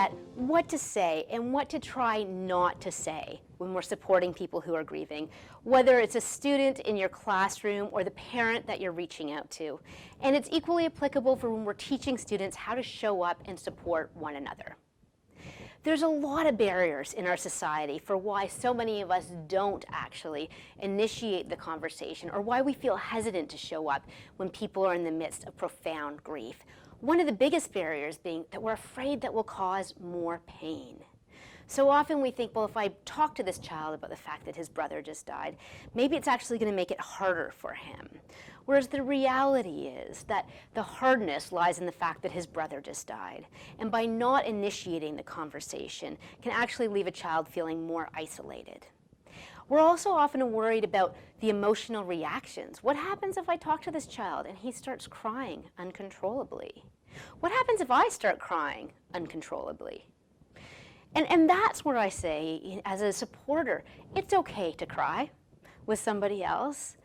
at what to say and what to try not to say when we're supporting people who are grieving, whether it's a student in your classroom or the parent that you're reaching out to. And it's equally applicable for when we're teaching students how to show up and support one another. There's a lot of barriers in our society for why so many of us don't actually initiate the conversation, or why we feel hesitant to show up when people are in the midst of profound grief. One of the biggest barriers being that we're afraid that we'll cause more pain. So often we think, well, if I talk to this child about the fact that his brother just died, maybe it's actually going to make it harder for him. Whereas the reality is that the hardness lies in the fact that his brother just died. And by not initiating the conversation can actually leave a child feeling more isolated. We're also often worried about the emotional reactions. What happens if I talk to this child and he starts crying uncontrollably? What happens if I start crying uncontrollably? And that's where I say, as a supporter, it's okay to cry with somebody else.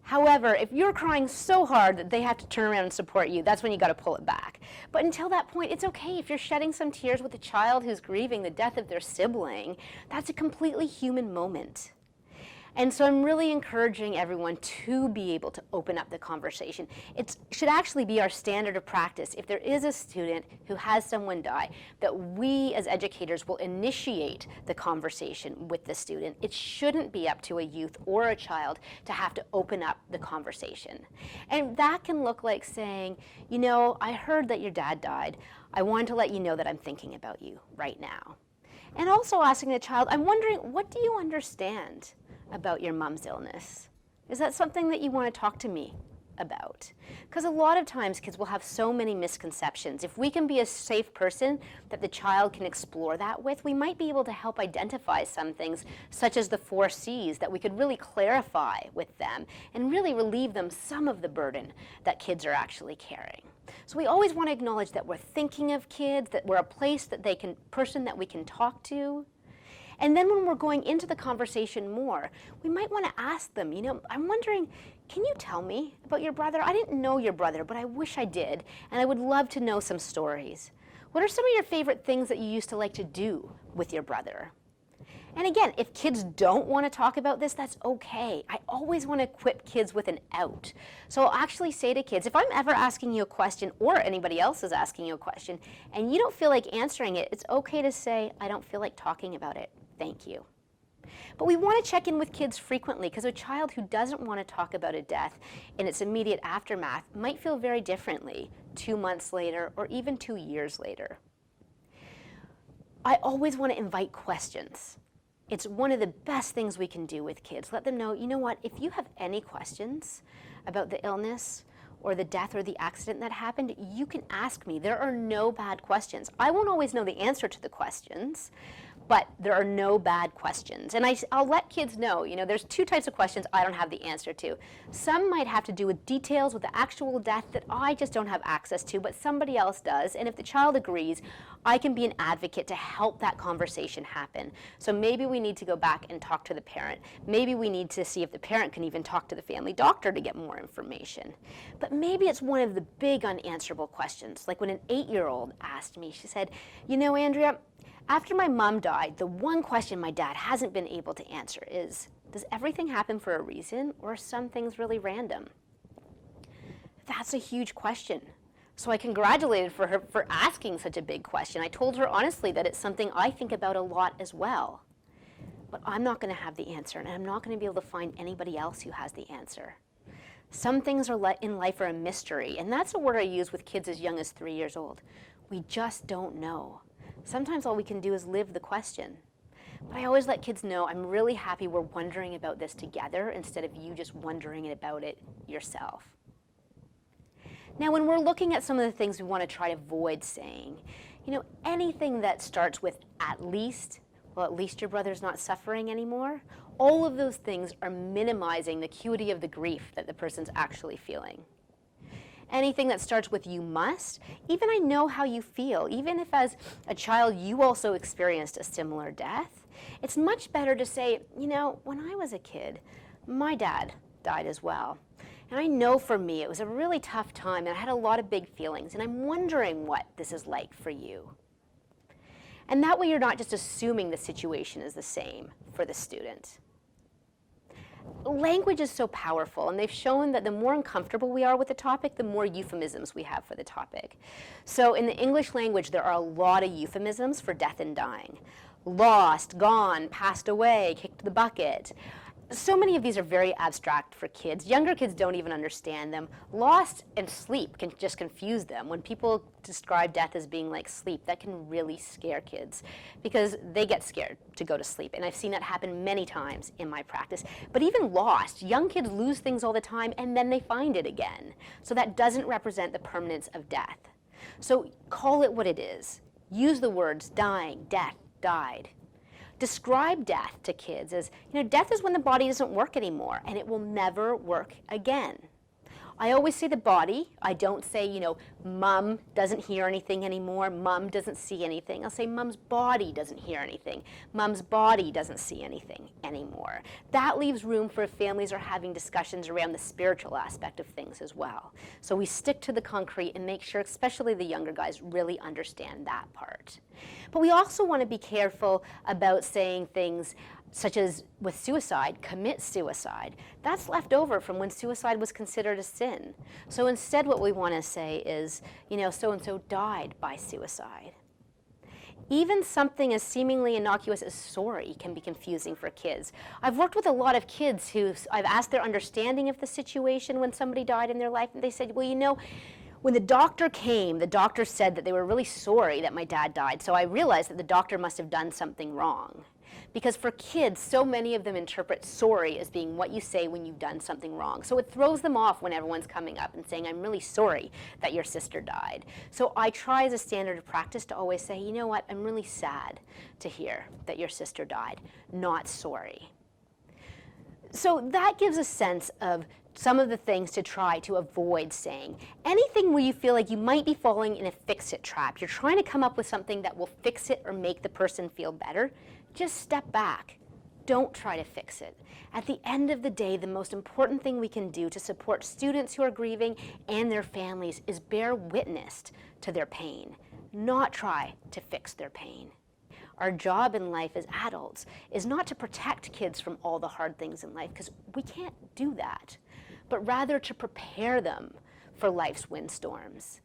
However, if you're crying so hard that they have to turn around and support you, that's when you got to pull it back. But until that point, it's okay if you're shedding some tears with a child who's grieving the death of their sibling. That's a completely human moment. And so I'm really encouraging everyone to be able to open up the conversation. It should actually be our standard of practice. If there is a student who has someone die, that we as educators will initiate the conversation with the student. It shouldn't be up to a youth or a child to have to open up the conversation. And that can look like saying, you know, I heard that your dad died. I wanted to let you know that I'm thinking about you right now. And also asking the child, I'm wondering, what do you understand about your mom's illness? Is that something that you want to talk to me about? Because a lot of times kids will have so many misconceptions. If we can be a safe person that the child can explore that with, we might be able to help identify some things, such as the 4 C's, that we could really clarify with them and really relieve them some of the burden that kids are actually carrying. So we always want to acknowledge that we're thinking of kids, that we're a place that person that we can talk to. And then when we're going into the conversation more, we might want to ask them, you know, I'm wondering, can you tell me about your brother? I didn't know your brother, but I wish I did, and I would love to know some stories. What are some of your favorite things that you used to like to do with your brother? And again, if kids don't want to talk about this, that's okay. I always want to equip kids with an out. So I'll actually say to kids, if I'm ever asking you a question or anybody else is asking you a question and you don't feel like answering it, it's okay to say, I don't feel like talking about it. Thank you. But we want to check in with kids frequently, because a child who doesn't want to talk about a death in its immediate aftermath might feel very differently 2 months later or even 2 years later. I always want to invite questions. It's one of the best things we can do with kids. Let them know, you know what, if you have any questions about the illness or the death or the accident that happened, you can ask me. There are no bad questions. I won't always know the answer to the questions, but there are no bad questions. And I'll let kids know, you know, there's 2 types of questions I don't have the answer to. Some might have to do with details with the actual death that I just don't have access to, but somebody else does. And if the child agrees, I can be an advocate to help that conversation happen. So maybe we need to go back and talk to the parent. Maybe we need to see if the parent can even talk to the family doctor to get more information. But maybe it's one of the big unanswerable questions. Like when an 8-year-old asked me, she said, you know, Andrea, after my mom died, the one question my dad hasn't been able to answer is, does everything happen for a reason, or are some things really random? That's a huge question. So I congratulated her for asking such a big question. I told her honestly that it's something I think about a lot as well. But I'm not going to have the answer, and I'm not going to be able to find anybody else who has the answer. Some things in life are a mystery, and that's a word I use with kids as young as 3 years old. We just don't know. Sometimes all we can do is live the question. But I always let kids know I'm really happy we're wondering about this together instead of you just wondering about it yourself. Now, when we're looking at some of the things we want to try to avoid saying, you know, anything that starts with at least, well, at least your brother's not suffering anymore, all of those things are minimizing the acuity of the grief that the person's actually feeling. Anything that starts with you must, even I know how you feel, even if as a child you also experienced a similar death, it's much better to say, you know, when I was a kid, my dad died as well. And I know for me it was a really tough time and I had a lot of big feelings, and I'm wondering what this is like for you. And that way you're not just assuming the situation is the same for the student. Language is so powerful, and they've shown that the more uncomfortable we are with the topic, the more euphemisms we have for the topic. So in the English language, there are a lot of euphemisms for death and dying. Lost, gone, passed away, kicked the bucket. So many of these are very abstract for kids. Younger kids don't even understand them. Lost and sleep can just confuse them. When people describe death as being like sleep, that can really scare kids because they get scared to go to sleep. And I've seen that happen many times in my practice. But even lost, young kids lose things all the time and then they find it again. So that doesn't represent the permanence of death. So call it what it is. Use the words dying, death, died. Describe death to kids as, death is when the body doesn't work anymore and it will never work again. I always say the body. I don't say, mom doesn't hear anything anymore, mom doesn't see anything. I'll say mom's body doesn't hear anything, mom's body doesn't see anything anymore. That leaves room for if families are having discussions around the spiritual aspect of things as well. So we stick to the concrete and make sure, especially the younger guys, really understand that part. But we also want to be careful about saying things such as with suicide, commit suicide. That's left over from when suicide was considered a sin. So instead what we want to say is, so-and-so died by suicide. Even something as seemingly innocuous as sorry can be confusing for kids. I've worked with a lot of kids who I've asked their understanding of the situation when somebody died in their life, and they said, well, when the doctor came, the doctor said that they were really sorry that my dad died, so I realized that the doctor must have done something wrong. Because for kids, so many of them interpret sorry as being what you say when you've done something wrong. So it throws them off when everyone's coming up and saying, I'm really sorry that your sister died. So I try as a standard of practice to always say, you know what, I'm really sad to hear that your sister died, not sorry. So that gives a sense of some of the things to try to avoid saying. Anything where you feel like you might be falling in a fix-it trap, you're trying to come up with something that will fix it or make the person feel better, just step back. Don't try to fix it. At the end of the day, the most important thing we can do to support students who are grieving and their families is bear witness to their pain, not try to fix their pain. Our job in life as adults is not to protect kids from all the hard things in life, because we can't do that, but rather to prepare them for life's windstorms.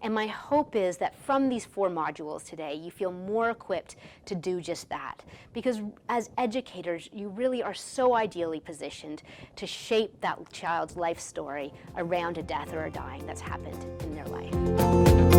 And my hope is that from these 4 modules today, you feel more equipped to do just that. Because as educators, you really are so ideally positioned to shape that child's life story around a death or a dying that's happened in their life.